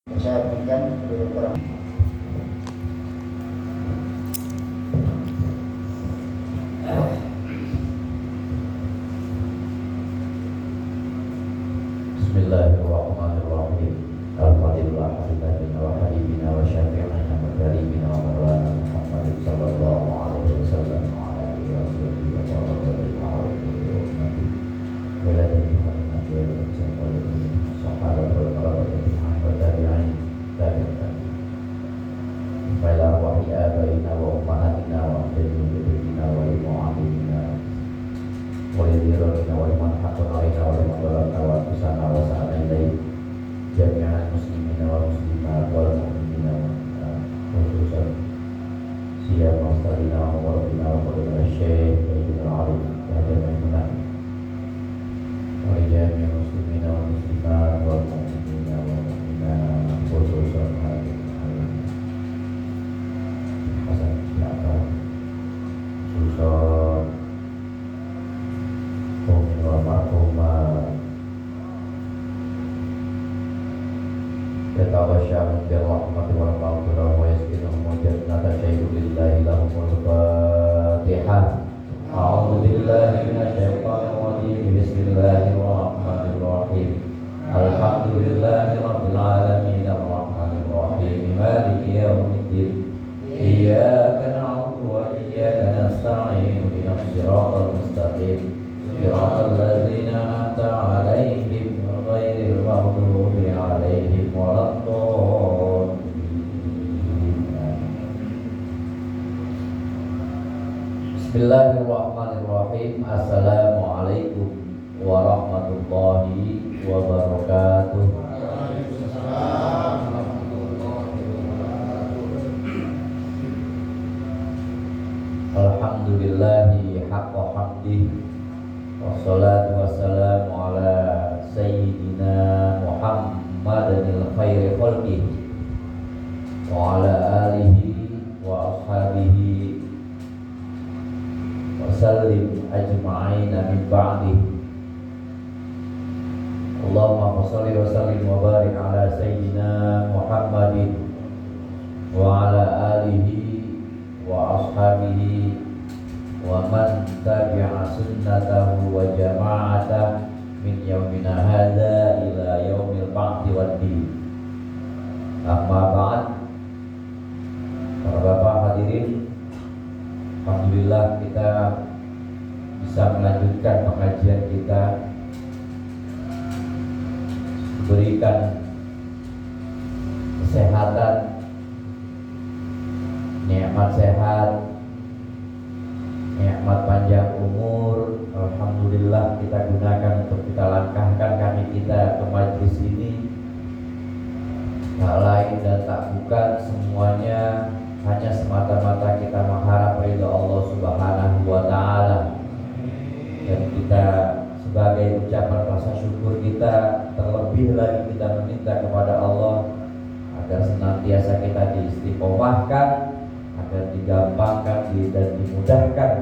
Saya berikan kurang. Bismillahirrahmanirrahim. Al-Fatihah habibina wa habibina wa syafi'ina wa karimina wa maulana Muhammadin sallallahu alaihi wasallam wa ala alihi wa sahbihi wa tabi'in wa ummati wa la ilaha illa wa abaina wa ummahatina wa ajdadina wa limu'allimina wa lidirina wa liman haqqana alaina wa liman balagna wa tusana wa sa'ana ilaih jami'an muslimina wa muslimat wal mu'minina wa khususan siyam mastarina wa warabina wa qadana syekh wa ibn al-alim wa jami'an wa jami'an muslimina wa muslimat wal mu'minina wa mu'minat khususan hasan siapa khususan Mu'min wa ma'lumat yatawasyamun bil rahmati wal maghfirah wa yaskinuhum jannata syai'ulillahi lahumul fatihah. A'udzu billahi minasyaitonir rajim. Bismillahirrahmanirrahim. Alhamdulillahi rabbil alamin arrahmanir rahim maliki yaumiddin. Iyyaka na'budu wa iyyaka nasta'in ihdinas siratal mustaqim siratal ladzina an'amta 'alaihim ghairil maghdubi 'alaihim waladdallin. Bismillahirrahmanirrahim. Assalamualaikum warahmatullahi wabarakatuh. Alhamdulillahi haqqa hamdih wassalatu wassalamu ala sayyidina Muhammadin khairi khalqih wa ala alihi wa ashabihi wa sallim ajma'in min ba'dih. Allahumma shalli wa sallim wa barik ala sayyidina Muhammadin wa ala alihi wa ashabihi wa man tabi'a sunnatahu wa jama'atahu min yaumina hadza ila yaumil ba'thi waddin. Amma ba'd. Para bapak hadirin, alhamdulillah kita bisa melanjutkan pengajian kita, diberikan kesehatan, nikmat sehat, nikmat panjang umur. Alhamdulillah kita gunakan untuk kita langkahkan kaki kita ke majlis ini. Tak lain dan tak bukan, semuanya hanya semata-mata kita mengharap ridha Allah Subhanahu wa ta'ala. Dan kita sebagai ucapan rasa syukur kita, terlebih lagi kita meminta kepada Allah agar senantiasa kita diistiqomahkan, agar digampangkan dan dimudahkan,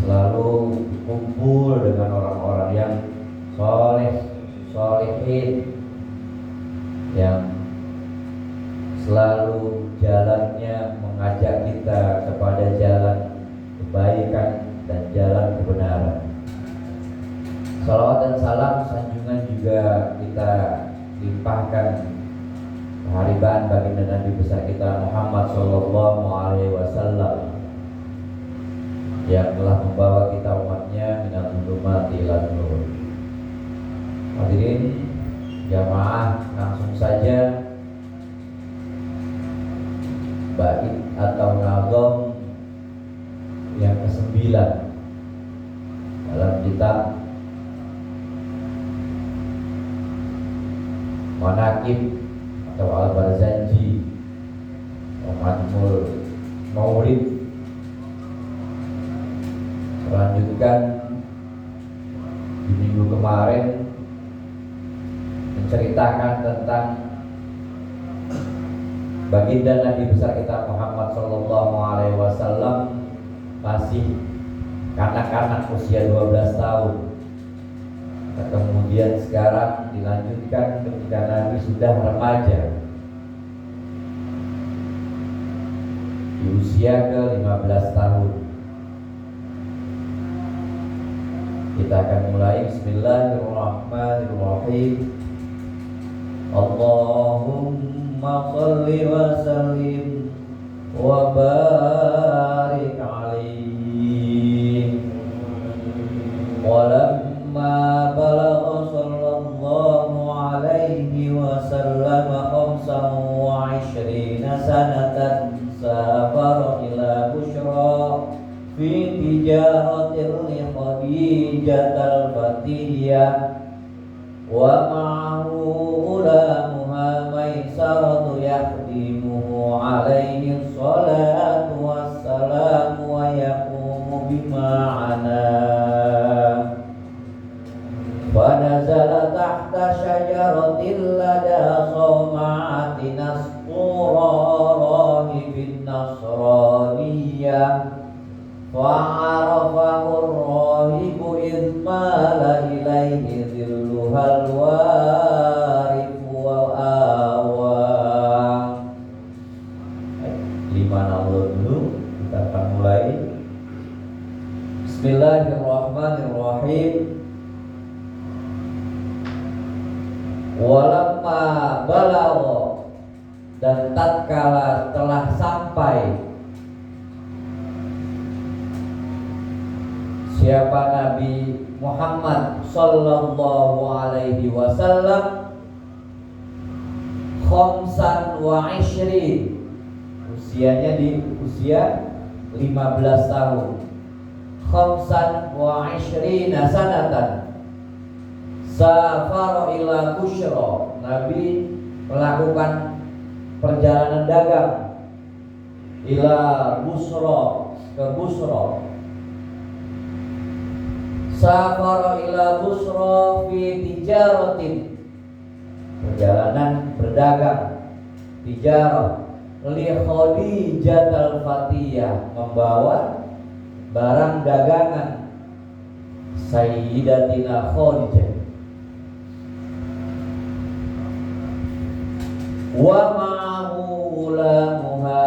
selalu kumpul dengan orang-orang yang solehin, yang selalu jalannya mengajak kita kepada jalan kebaikan dan jalan kebenaran. Salawat dan salam sanjungan juga kita limpahkan kehariban baginda Nabi besar kita Muhammad sallallahu alaihi wasallam yang telah membawa kita umatnya minal zulumati ilan nur. Hadirin jamaah, langsung saja bait atau nazam yang ke-9 dalam kitab Manaqib atau Al-Barzanji Majmul Maulid. Melanjutkan di minggu kemarin menceritakan tentang baginda Nabi besar kita Muhammad sallallahu alaihi wasallam masih kanak-kanak usia 12 tahun Kemudian sekarang dilanjutkan ketika Nabi sudah remaja, di usia ke-15 tahun. Kita akan mulai. Bismillahirrahmanirrahim. Allahumma shalli wa sallim wa barik alaihi. Walamma balagha sallallahu alaihi wasallam 25 sanatan safara ila Bushra fi tijaratil li Khadijatal Fatiyah wa ma'ahu ulamuha Maisaratu yakhdimuhu alaihi salatu wassalamu wa yaqumu bima'ana. Fanazala tahta syajaratil lada sawma'ati nasqura rahibin nasraniyah fa'arafahu ar-rahibu idh mala ilaihi dhilluhal warifu wa awa. 5 Allah dulu, kita akan mulai. Bismillahirrahmanirrahim. Walamma balagha, dan tatkala telah sampai siapa Nabi Muhammad sallallahu alaihi wasallam 25, usianya di usia 15 tahun. 25 sanatan safar ila Bushra, Nabi melakukan perjalanan dagang ila Busra, ke Busra. Safar ila Busra fi tijaratin, perjalanan berdagang, tijarah, li Khadijatal Fatiyah, membawa barang dagangan Sayyidatina Khadijah. Wa ma'ahu ulamuha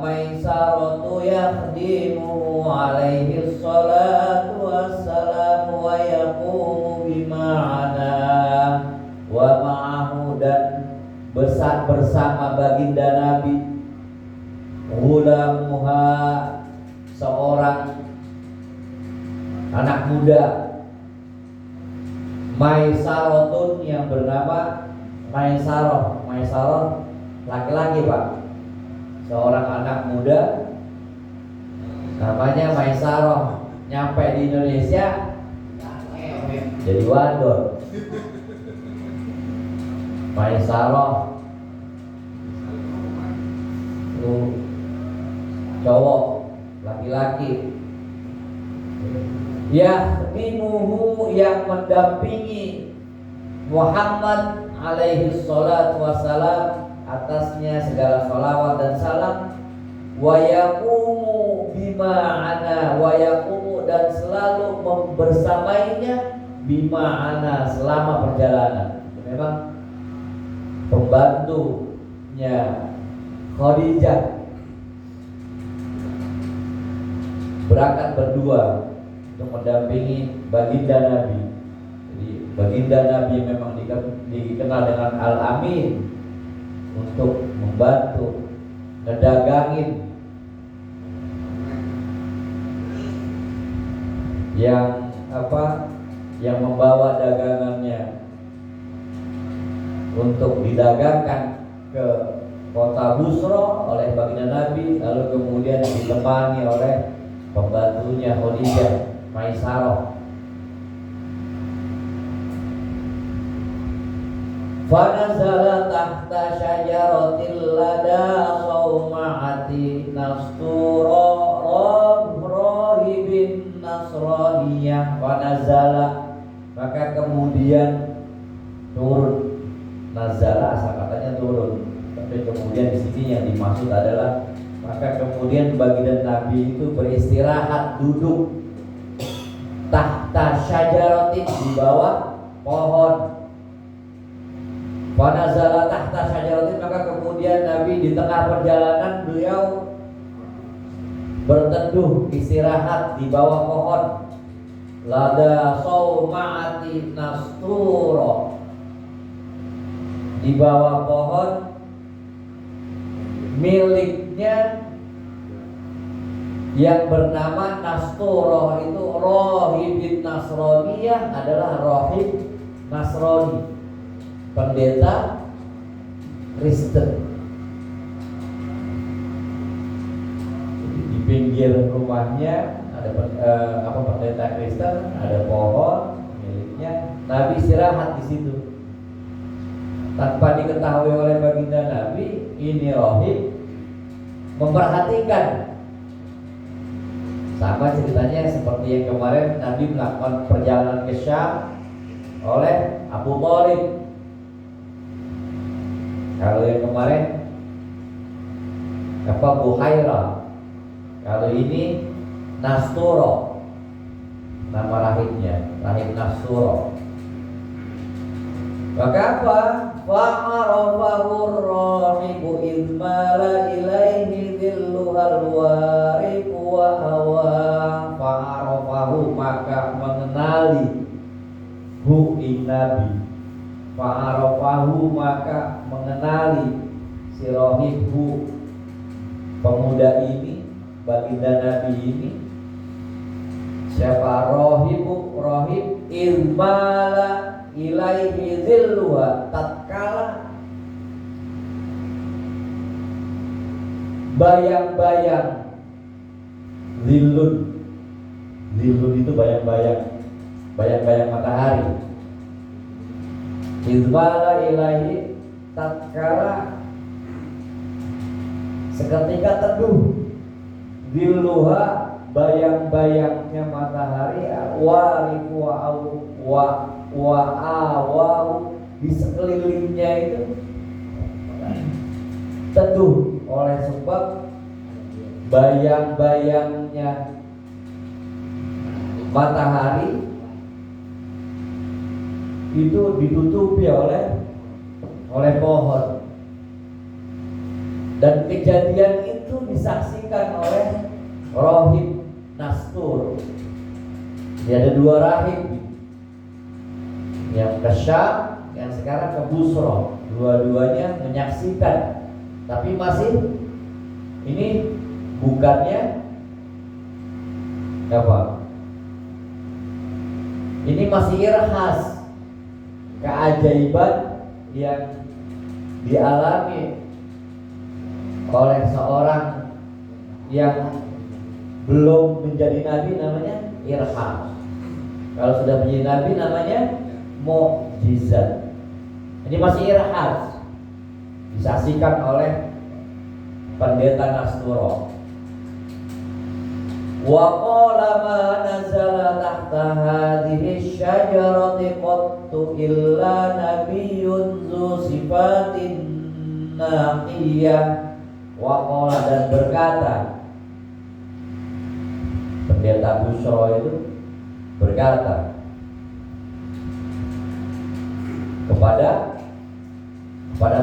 Maisaratu yakhdimuhu alaihi salatu wassalamu wa yaqumu bima'ana. Wa ma'ahu, dan bersama baginda Nabi, ulamuha, seorang anak muda, Maisaratun, yang bernama Maisarah. Maisarah laki-laki, Pak. Seorang anak muda namanya Maisarah, nyampe di Indonesia jadi wadon. Maisarah itu cowok, laki-laki. Yakhdimuhu, yang mendampingi Muhammad alaihi salatu wassalam, atasnya segala salawat dan salam. Wa yaqumu bima'ana, wa yaqumu, dan selalu bersamainya, bima'ana, selama perjalanan. Memang pembantunya Khadijah, berangkat berdua untuk mendampingi baginda Nabi. Jadi baginda Nabi memang dikenal dengan Al-Amin, untuk membantu ngedagangin yang membawa dagangannya untuk didagangkan ke kota Busra oleh baginda Nabi, lalu kemudian ditemani oleh pembantunya Khadijah, Maisarah. Fanazala tahta syajaratil lada sawma'ati nastura rahibin nasraniyah. Fanazala, maka kemudian turun. Nazala asal katanya turun, tapi kemudian di sini yang dimaksud adalah maka kemudian baginda Nabi itu beristirahat, duduk tahta syajaratin, di di bawah pohon. Fanazala tahta syajaratin, maka kemudian Nabi di tengah perjalanan beliau berteduh istirahat di bawah pohon. Lada sauma'ati nasturo, di bawah pohon miliknya yang bernama Nasturo. Itu Rohibin Nasroniyah, adalah rohib Nasrani, pendeta Kristen. Di pinggir rumahnya ada pendeta Kristen, ada pohon miliknya. Nabi istirahat di situ. Tanpa diketahui oleh baginda Nabi, ini rohib memperhatikan. Sama ceritanya seperti yang kemarin Nabi melakukan perjalanan ke Syam oleh Abu Thalib. Kalau yang kemarin Buhaira, kalau ini Nasturo, nama rahibnya, rahib Nasturo. Maka apa? Fa'arafahur rahibu idmala ilaihi dhilluhal wariku wa hawa. Fa'arafahu, maka mengenali hu ing Nabi. Fa'arafahu, maka mengenali si rahib hu, pemuda ini, baginda Nabi ini. Siapa rohibu? Rohib ilmala ilaihi zilluha, tatkala bayang-bayang zillun. Zillun itu bayang-bayang matahari. Izmala ilaihi, tatkala seketika teduh, zilluha, bayang-bayangnya matahari, wariku wa awau, di sekelilingnya itu teduh oleh sebab bayang-bayangnya matahari itu ditutupi oleh pohon. Dan kejadian itu disaksikan oleh rohib Nastur. Jadi ada dua rahib, yang ke Syam, yang sekarang ke Busra. Dua-duanya menyaksikan, tapi masih ini bukannya apa? Ini masih irhas, keajaiban yang dialami oleh seorang yang belum menjadi nabi, namanya irham. Kalau sudah menjadi nabi namanya mukjizat. Ini masih irhas, disaksikan oleh pendeta Nasturo. Wa qala ma nazala tahta hadhihi syajarati qattu illa nabiyyun dzu sifatin naqiyah. Wa qala, dan berkata, pendeta Busra itu berkata kepada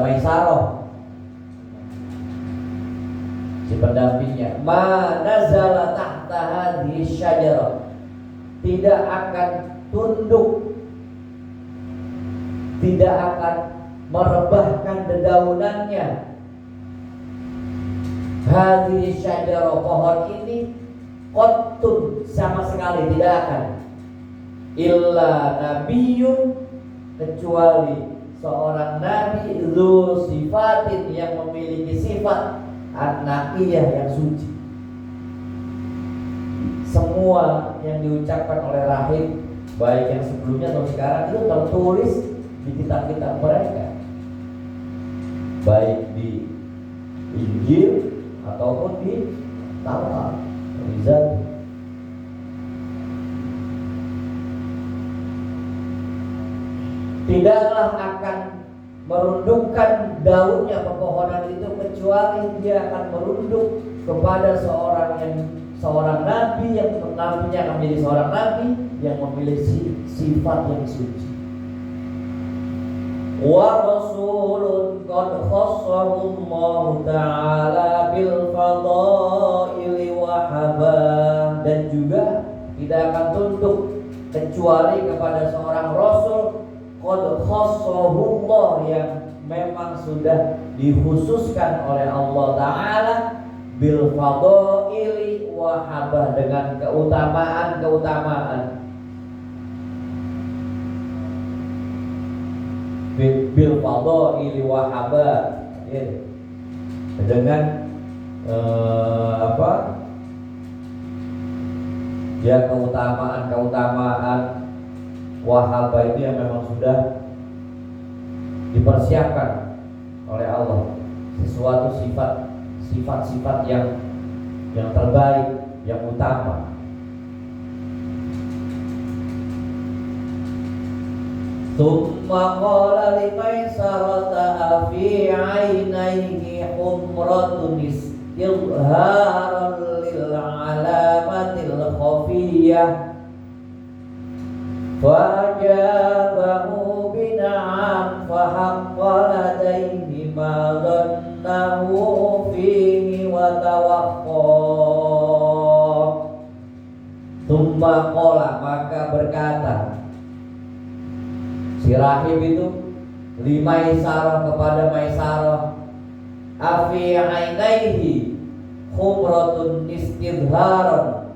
Maisaroh, si pendampingnya, ma nazala tahta hadhihi syajarah, tidak akan tunduk, tidak akan merebahkan dedaunannya hadhihi syajarah, pohon ini, qattun, sama sekali tidak akan, illa nabiyyun, kecuali seorang nabi, dzu sifatin, yang memiliki sifat an-naqiyah, yang suci. Semua yang diucapkan oleh rahib, baik yang sebelumnya atau sekarang, itu tertulis di kitab-kitab mereka, baik di Injil ataupun di Taurat. Tidaklah akan merundukkan daunnya pepohonan itu, kecuali dia akan merunduk kepada seorang nabi, yang nabinya akan menjadi seorang nabi yang memiliki sifat yang suci. Wa rasulun qad khassahu Allah ta'ala bil fadaili wa habah, dan juga tidak akan tunduk kecuali kepada seorang rasul qad khassahu Allah, yang memang sudah dikhususkan oleh Allah ta'ala bil fadaili wa habah, dengan keutamaan-keutamaan. Bil fadaili wa habah, dengan keutamaan wahaba itu yang memang sudah dipersiapkan oleh Allah, sesuatu sifat-sifat yang terbaik, yang utama. Tsumma qala limaisarata fi 'ainaihi humratun istidharan lil 'alamatil khafiyyah fajabahu bina'am fahaqqa ladaihi ma dhannahu fihi wa tawaqqa. Tsumma qala, maka berkata si rahib itu limaisarah kepada Maisarah, afi ainaihi khumratun istidharan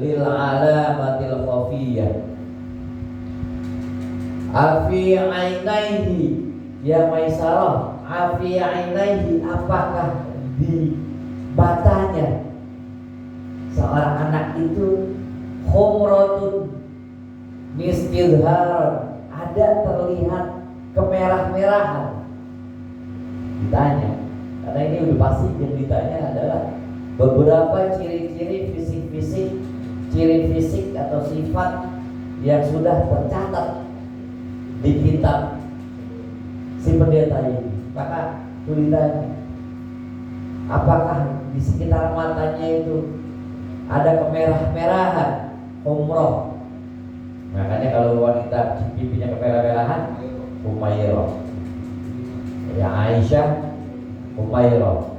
lil alamatil khafiyyah. Afi ainaihi, ya Maisarah, afi ainaihi, apakah di matanya seorang anak itu khumratun istidharan, ada terlihat kemerah-merahan? Ditanya, karena ini udah pasti yang ditanya adalah beberapa ciri-ciri fisik atau sifat yang sudah tercatat di kitab si pendeta ini. Maka ditanya, apakah di sekitar matanya itu ada kemerah-merahan, humroh? Makanya kalau wanita pipinya kemerah-merahan, Humairah. Ya Aisyah, Humairah.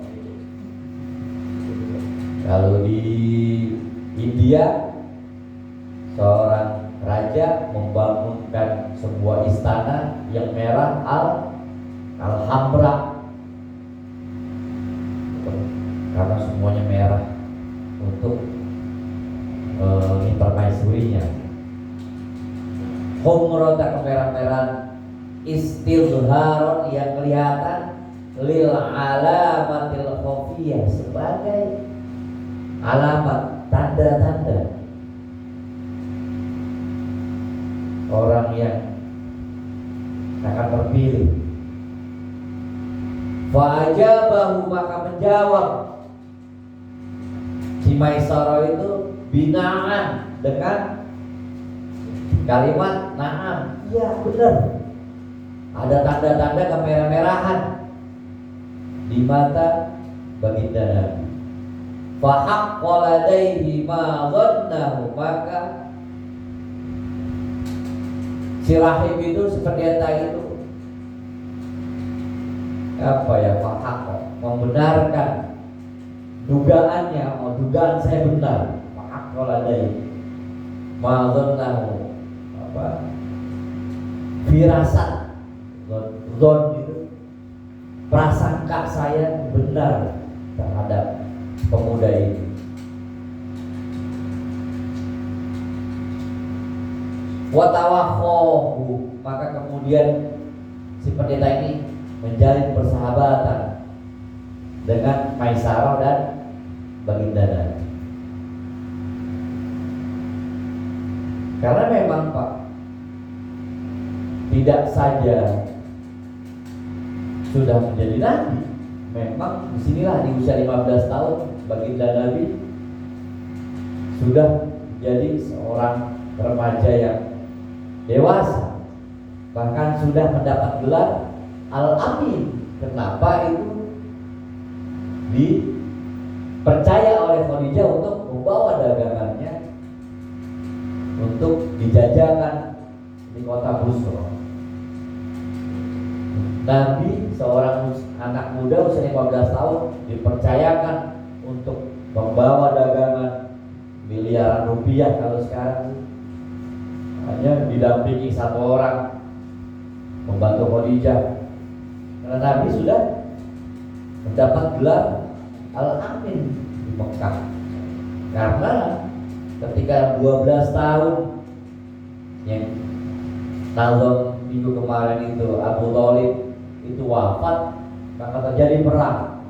Kalau di India, seorang raja membangunkan sebuah istana yang merah, Al-Hamra, karena semuanya merah untuk mempermaisurinya. Humrata, kemerah-merahan, istidharon, yang kelihatan, lil alamatil khafiyah, sebagai alamat, tanda-tanda orang yang akan terpilih. Fa'ajabahu, maka menjawab si Maisarah itu binaan, dengan kalimat na'am, iya benar, ada tanda-tanda kemerah-merahan di mata baginda Nabi. Fahaqqa ladaihi ma dhannahu, maka si rahib itu, si pendeta itu membenarkan dugaannya. Dugaan saya benar. Fahaqqa ladaihi ma dhannahu, firasat, zon itu, prasangka saya benar terhadap pemuda ini. Wa tawakhahu, maka kemudian si pendeta ini menjalin persahabatan dengan Maisarah dan baginda Nabi. Karena memang Pak, tidak saja sudah menjadi nabi, memang disinilah di usia 15 tahun baginda Nabi sudah menjadi seorang remaja yang dewasa, bahkan sudah mendapat gelar Al-Amin. Kenapa itu dipercaya oleh Khadijah untuk membawa dagangannya untuk dijajakan kota Busra. Nabi, seorang anak muda usia 15 tahun, dipercayakan untuk membawa dagangan miliaran rupiah kalau sekarang. Hanya didampingi satu orang membantu Khadijah. Karena Nabi sudah mendapat gelar Al-Amin di Mekah. Karena ketika 12 tahun yang nazar minggu kemarin itu Abu Thalib itu wafat, maka terjadi perang.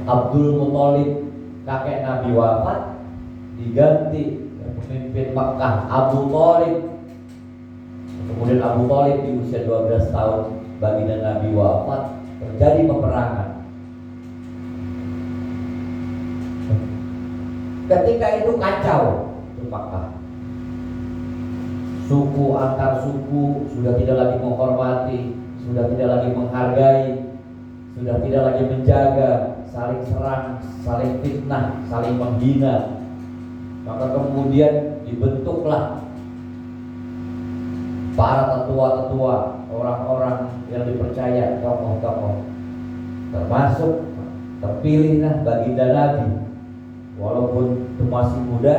Abdul Muthalib kakek Nabi wafat, diganti pemimpin Makkah Abu Thalib. Kemudian Abu Thalib di usia 12 tahun baginda Nabi wafat, terjadi peperangan. Ketika itu kacau di Makkah. Suku antar suku sudah tidak lagi menghormati, sudah tidak lagi menghargai, sudah tidak lagi menjaga, saling serang, saling fitnah, saling menghina. Maka kemudian dibentuklah para tetua-tetua, orang-orang yang dipercaya, tokoh-tokoh, termasuk terpilihlah baginda Nabi, walaupun itu masih muda.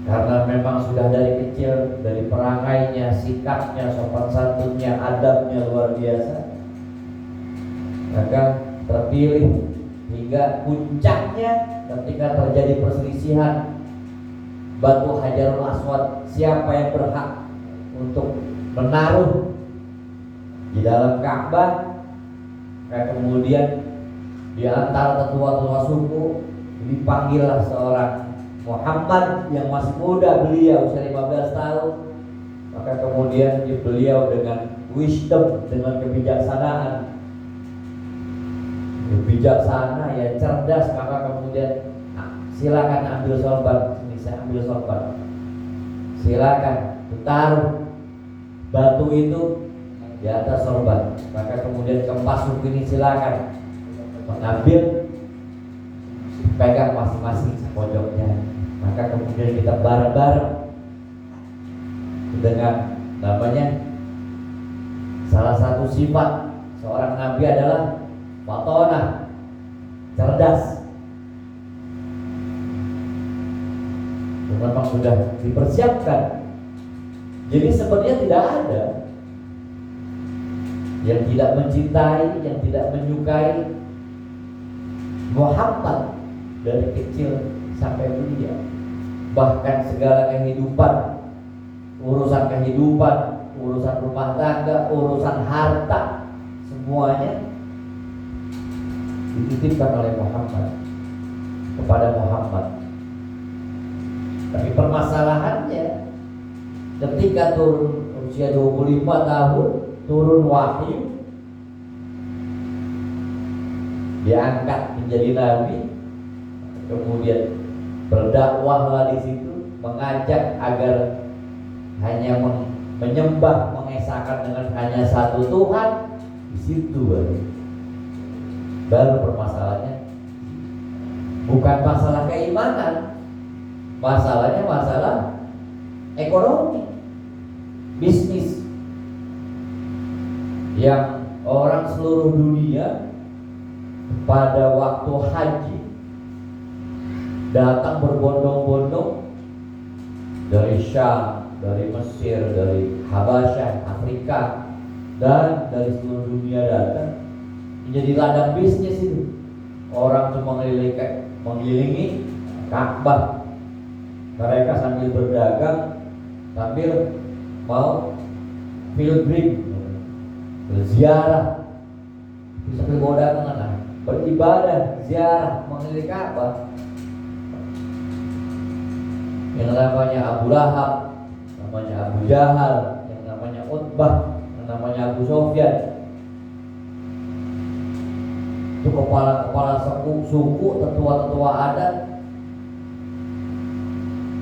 Karena memang sudah dari kecil, dari perangainya, sikapnya, sopan santunnya, adabnya luar biasa, maka terpilih hingga puncaknya ketika terjadi perselisihan batu Hajarul Aswad, siapa yang berhak untuk menaruh di dalam Ka'bah. Kemudian di antara tetua-tetua suku dipanggillah seorang Muhammad yang masih muda, beliau usia 15 tahun. Maka kemudian beliau dengan wisdom, dengan kebijaksanaan, bijaksana ya, cerdas, maka kemudian silakan ambil sorban. Ini saya ambil sorban. Silakan taruh batu itu di atas sorban. Maka kemudian keempat suku ini silakan mengambil, pegang masing-masing pojoknya. Maka kemudian kita bareng-bareng dengan namanya, salah satu sifat seorang nabi adalah fatonah, cerdas. Memang sudah dipersiapkan. Jadi sebenarnya tidak ada yang tidak mencintai, yang tidak menyukai Muhammad dari kecil sampai belia. Bahkan segala kehidupan, urusan kehidupan, urusan rumah tangga, urusan harta, semuanya dititipkan oleh Muhammad kepada Muhammad. Tapi permasalahannya, ketika turun usia 25 tahun, turun wahyu, diangkat menjadi nabi, kemudian berdakwahlah di situ, mengajak agar hanya menyembah, mengesahkan dengan hanya satu Tuhan. Di situ baru permasalahannya bukan masalah keimanan, masalahnya masalah ekonomi, bisnis, yang orang seluruh dunia pada waktu haji datang berbondong-bondong dari Syam, dari Mesir, dari Habasyah, Afrika, dan dari seluruh dunia datang menjadi ladang bisnis itu. Orang tuh mengelilingi Ka'bah, mereka sambil berdagang, sambil mau pilgrim, berziarah, sambil bawa dagangan, beribadah, ziarah, mengelilingi Ka'bah. Yang namanya Abu Lahab, namanya Abu Jahal, yang namanya Utbah, yang namanya Abu Sofyan, itu kepala-kepala suku, tetua-tetua adat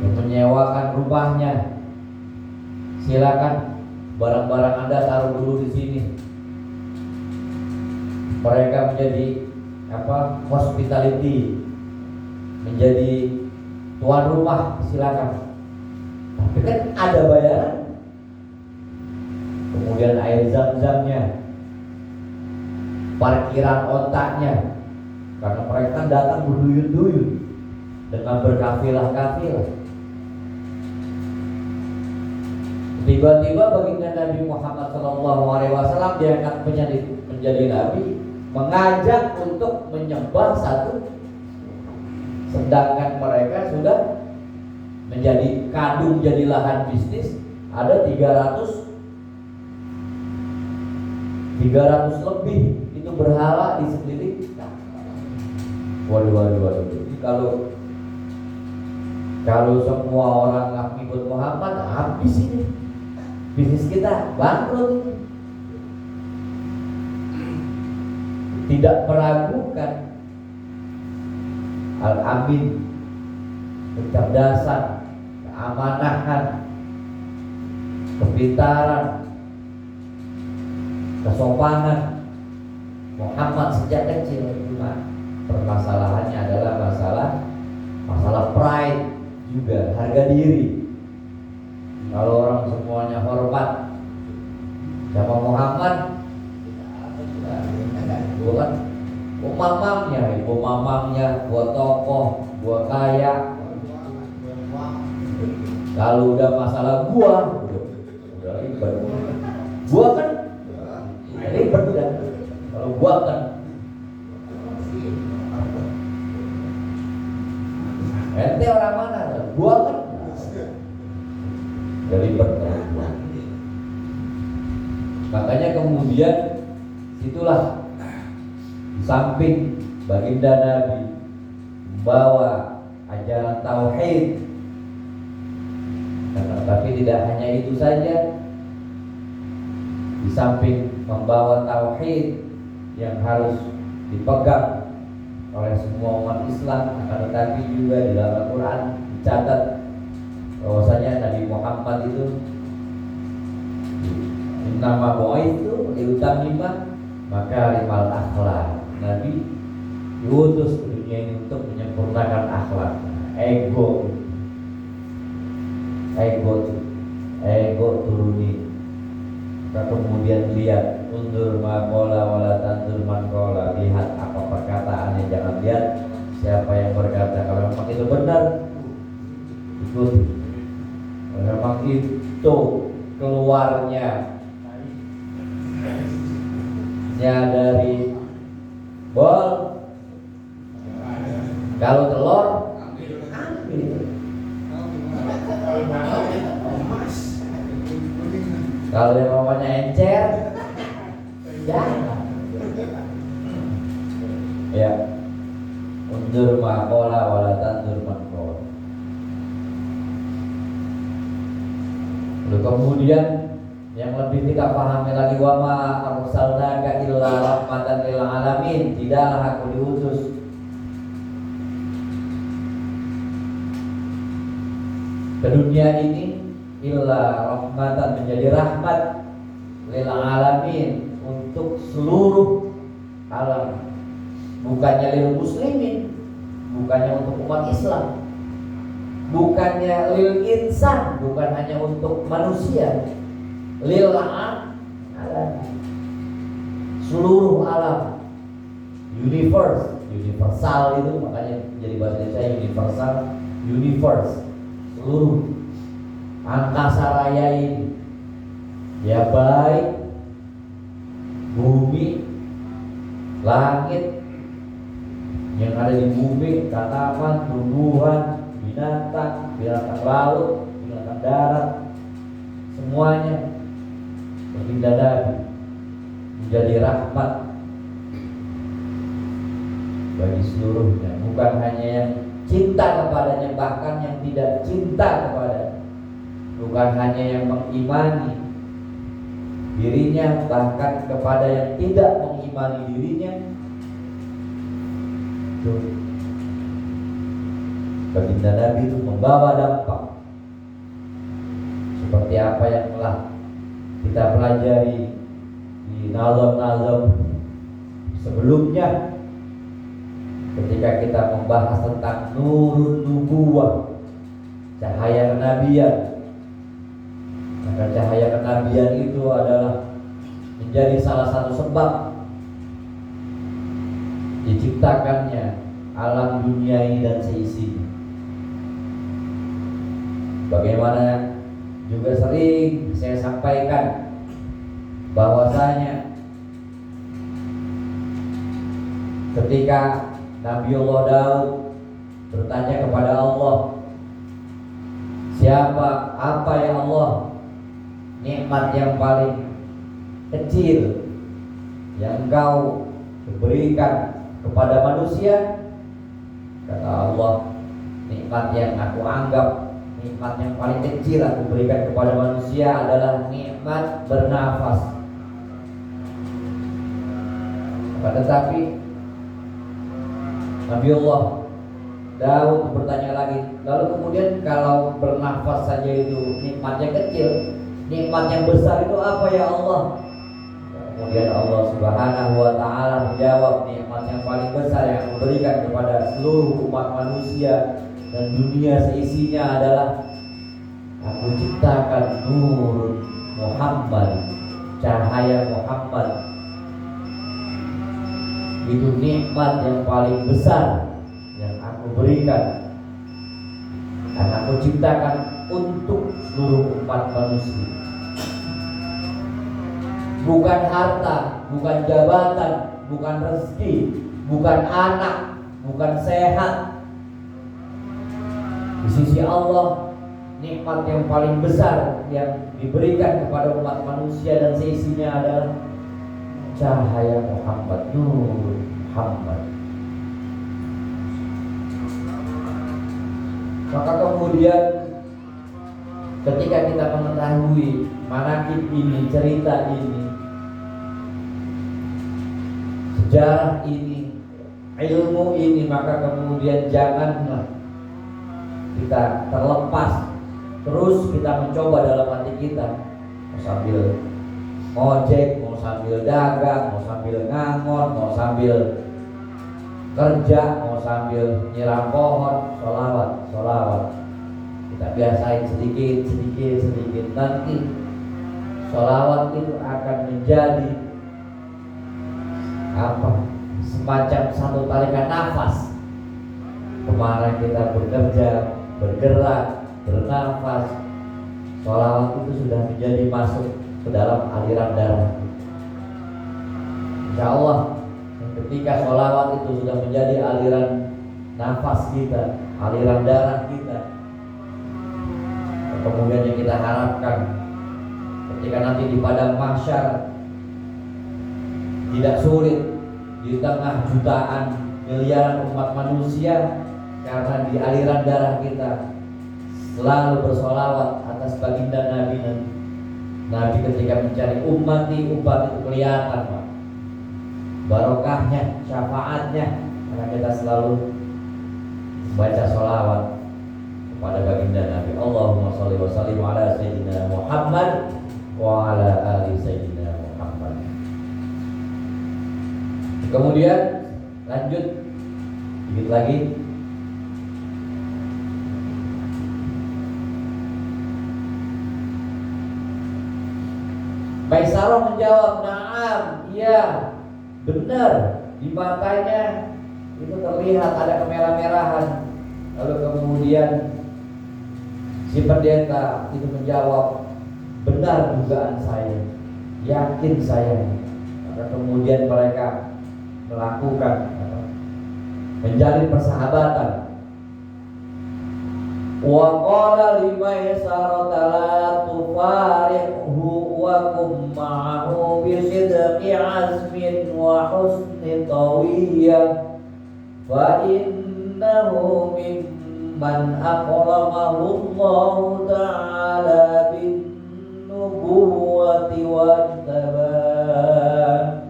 yang menyewakan rumahnya. Silakan barang-barang Anda taruh dulu di sini. Mereka menjadi hospitality, menjadi tuan rumah, silakan. Tapi kan ada bayaran. Kemudian air zam-zamnya, parkiran otaknya, karena mereka datang berduyun-duyun dengan berkafilah-kafilah. Tiba-tiba baginda Nabi Muhammad SAW diangkat menjadi nabi, mengajak untuk menyembah satu, sedangkan mereka sudah menjadi kadung, jadi lahan bisnis. Ada 300 lebih itu berhala di sekeliling. Waduh. Jadi kalau semua orang ngikut Muhammad, habis ini bisnis kita, bangkrut ini. Tidak meragukan al-amin, kecerdasan, keamanahan, kepintaran, kesopanan Muhammad sejak kecil. Cuma permasalahannya adalah masalah pride juga, harga diri. Kalau orang semuanya hormat sama Muhammad, bukan ibu mamamnya, gua tokoh, gua kaya. Kalau udah masalah udah ribet. Gua kan ribet udah. Kalau gua kan ente orang mana? Gua kan ribet. Makanya kemudian itulah samping baginda Nabi membawa ajaran tauhid, tapi tidak hanya itu saja. Di samping membawa tauhid yang harus dipegang oleh semua umat Islam, akan tetapi juga di dalam Al-Quran dicatat bahwasanya Nabi Muhammad itu nama bu'itsu liutammima makarimal akhlak. Nabi diutus ke dunia ini untuk menyempurnakan akhlak. Ego turuni. Kita kemudian lihat, undur maqala wala tandur man qala. Lihat apa perkataannya, jangan lihat siapa yang berkata. Kalau memang itu benar, ikuti. Kalau memang itu keluarnya dari bol, kalau telur ambil. Kalau yang namanya encer, jangan. Ya, undur maqala wala tandur man qala. Lalu kemudian yang lebih kita pahami lagi, wa ma arsalnaka illa rahmatan lil alamin. Tidaklah aku diutus ke dunia ini illa rahmatan, menjadi rahmat lil alamin, untuk seluruh alam. Bukannya lil muslimin, bukannya untuk umat Islam, bukannya lil insan, bukan hanya untuk manusia. Lil alam, seluruh alam, universal itu makanya jadi bahasa Indonesia universal, universe, seluruh angkasa raya ini, ya baik bumi, langit, yang ada di bumi, tanaman, tumbuhan, binatang laut, binatang darat, semuanya baginda Nabi menjadi rahmat bagi seluruhnya. Bukan hanya yang cinta kepadanya, bahkan yang tidak cinta kepadanya. Bukan hanya yang mengimani dirinya, bahkan kepada yang tidak mengimani dirinya. Baginda Nabi itu membawa dampak seperti apa yang telah kita pelajari di nazam-nazam sebelumnya, ketika kita membahas tentang nurun nubuwah, cahaya kenabian, Maka cahaya kenabian itu adalah menjadi salah satu sebab diciptakannya alam dunia ini dan seisinya. Bagaimana juga sering saya sampaikan bahwasanya ketika Nabiullah Daud bertanya kepada Allah, apa ya Allah nikmat yang paling kecil yang Engkau berikan kepada manusia? Kata Allah, nikmat yang aku anggap nikmat yang paling kecil aku berikan kepada manusia adalah nikmat bernafas. Tetapi Nabiullah Daud bertanya lagi, lalu kemudian kalau bernafas saja itu nikmatnya kecil, nikmat yang besar itu apa ya Allah? Kemudian Allah Subhanahu wa Ta'ala menjawab, nikmat yang paling besar yang aku berikan kepada seluruh umat manusia dan dunia seisinya adalah aku ciptakan nur Muhammad, cahaya Muhammad. Itu nikmat yang paling besar yang aku berikan, dan aku ciptakan untuk seluruh umat manusia. Bukan harta, bukan jabatan, bukan rezeki, bukan anak, bukan sehat. Di sisi Allah, nikmat yang paling besar yang diberikan kepada umat manusia dan seisinya adalah cahaya Muhammad, nur Muhammad. Maka kemudian ketika kita mengetahui manaqib ini, cerita ini, sejarah ini, ilmu ini, maka kemudian janganlah kita terlepas. Terus kita mencoba dalam hati kita, mau sambil ngojek, mau sambil dagang, mau sambil ngangon, mau sambil kerja, mau sambil nyiram pohon, sholawat. Kita biasain sedikit. Nanti sholawat itu akan menjadi semacam satu tarikan nafas. Kemarin kita bekerja, bergerak, bernafas, sholawat itu sudah menjadi masuk ke dalam aliran darah. Insya Allah ketika sholawat itu sudah menjadi aliran nafas kita, aliran darah kita, kemudian yang kita harapkan ketika nanti di padang mahsyar tidak sulit di tengah jutaan miliaran umat manusia, karena di aliran darah kita selalu bersolawat atas baginda Nabi. Nabi ketika mencari umat itu kelihatan, Pak, barokahnya, syafaatnya, karena kita selalu baca solawat kepada baginda Nabi. Allahumma sholli wa sallim ala sayyidina Muhammad wa ala ali sayyidina Muhammad. Kemudian lanjut sedikit lagi. Maisarah menjawab, "Na'am, iya, benar." Di matanya itu terlihat ada kemerah-merahan. Lalu kemudian si pendeta itu menjawab, "Benar dugaan saya, yakin saya." Maka kemudian mereka melakukan menjalin persahabatan. Wa qala limaisarah la tufariqhu wa kum ma'ahu bi sidqi azmin wa husni tawiyyah fa innahu mimman akramahu Allah ta'ala bin nubuwati wa tabah.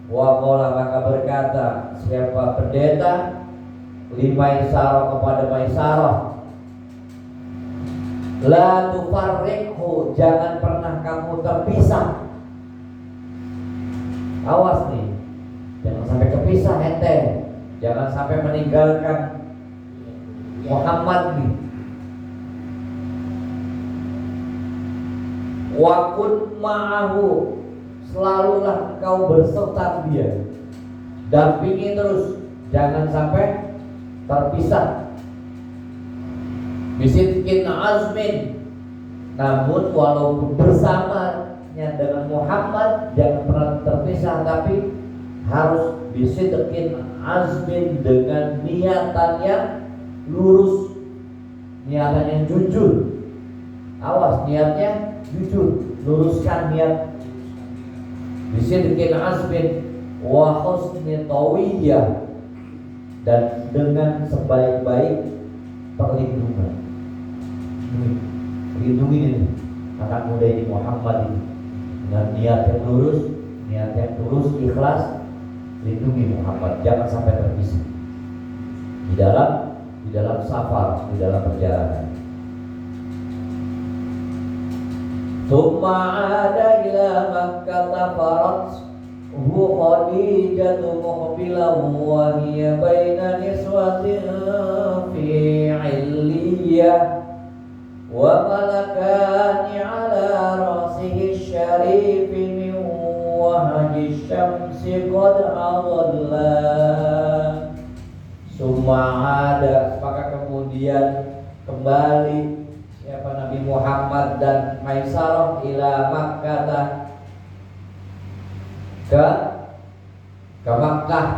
Wa qala, maka berkata siapa pendeta limaisarah kepada Maisarah, la tufarriqhu, jangan pernah kamu terpisah. Awas nih, jangan sampai terpisah ente, jangan sampai meninggalkan Muhammad nih. Wa kun ma'ahu, selalulah engkau berserta dia, dampingi terus, jangan sampai terpisah. Bisidqin azmin, namun walaupun bersamanya dengan Muhammad jangan pernah terpisah, tapi harus bisidqin azmin, dengan niatan yang lurus, niatan yang jujur. Awas, niatnya jujur, luruskan niat. Bisidqin azmin wa husni tawiyah, dan dengan sebaik-baik perlindungan. Lindungi ini anak muda ini, Muhammad ini, dengan niat yang lurus, niat yang tulus, ikhlas. Lindungi Muhammad, jangan sampai terpisah di dalam safar, di dalam perjalanan. Tsumma ada ila Makkah farat Khadijah muqbilan wa hiya baina niswatin fi 'illiyah wa malakani 'ala ra'sihi syarif min wahji syamsi qad adalla. Suma'ada, maka kemudian kembali siapa Nabi Muhammad dan Maisarah ila Makkah, ke Makkah,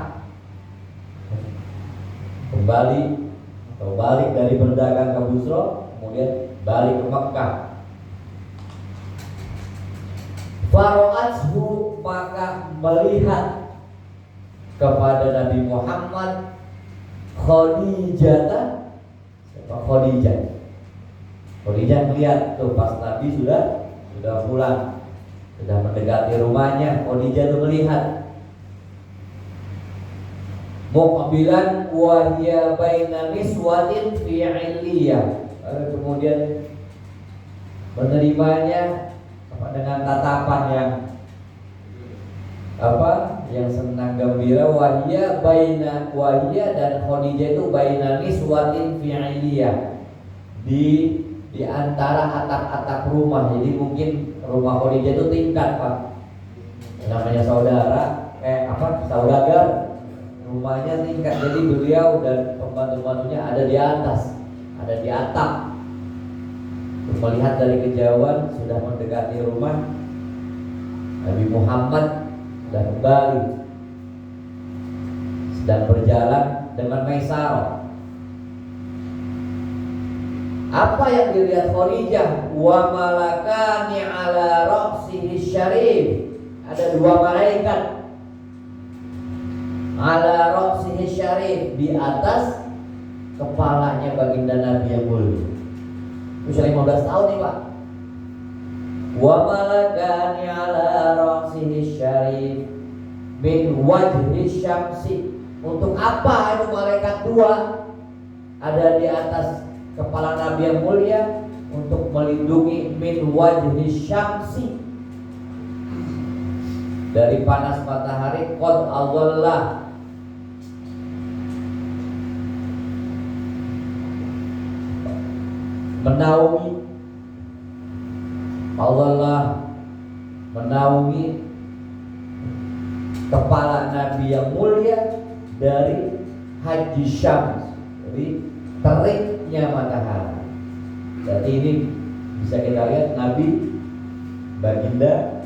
kembali atau balik dari berdagang ke Busra, kemudian balik ke Makkah. Fara'athu, maka melihat kepada Nabi Muhammad Khadijah. Siapa Khadijah? Khadijah melihat tuh pas Nabi sudah pulang, sudah mendekati rumahnya. Khadijah tuh melihat muqbilan wa hiya baina niswatin fi 'illiyah. Lalu kemudian menerimanya dengan tatapan yang senang gembira. Wahia dan Khadijah itu baina niswatin fi 'illiyah, di antara atap-atap rumah. Jadi mungkin rumah Khadijah itu tingkat, Pak. Namanya saudagar. Rumahnya tingkat. Jadi beliau dan pembantu-pembantunya ada di atas, ada di atap. Melihat dari kejauhan sudah mendekati rumah Nabi Muhammad, sudah kembali, sedang berjalan dengan Maisarah. Apa yang dilihat Khadijah? Wa malakani 'ala ra'sihi syarif, ada dua malaikat 'ala ra'sihi syarif, di atas kepalanya baginda Nabi yang mulia. Usia 15 tahun nih, Pak. Wa malakani 'ala ra'sihi syarif min wajhi syamsi. Untuk apa itu malaikat dua ada di atas kepala Nabi yang mulia? Untuk melindungi min wajhi syamsi, dari panas matahari. Qad adalla, menaungi. Allah menaungi kepala Nabi yang mulia dari haji syams, dari teriknya matahari. Jadi ini bisa kita lihat Nabi baginda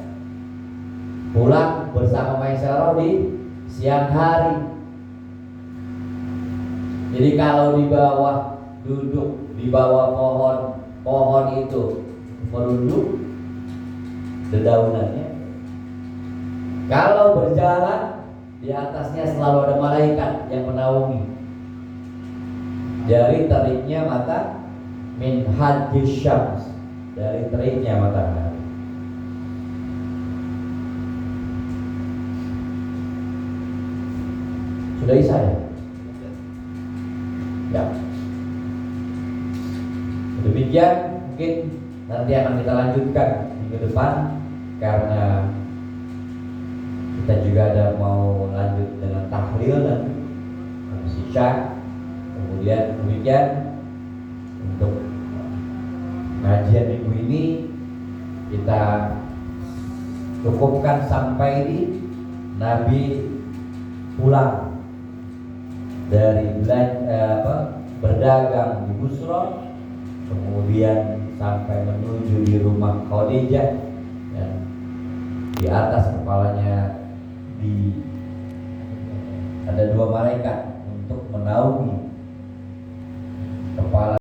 pulang bersama Maisarah di siang hari. Jadi kalau di bawah, duduk di bawah pohon itu merunduk dedaunannya. Kalau berjalan, di atasnya selalu ada malaikat yang menaungi. Dari teriknya mata, min haji syams, dari teriknya matahari. Sudah Isa ya? Ya. Demikian, mungkin nanti akan kita lanjutkan minggu depan, karena kita juga ada mau lanjut dengan tahlil dan habis isya. Kemudian demikian untuk pengajian minggu ini, kita cukupkan sampai di Nabi pulang dari berdagang di Busra, kemudian sampai menuju di rumah Khadijah, dan di atas kepalanya ada dua malaikat untuk menaungi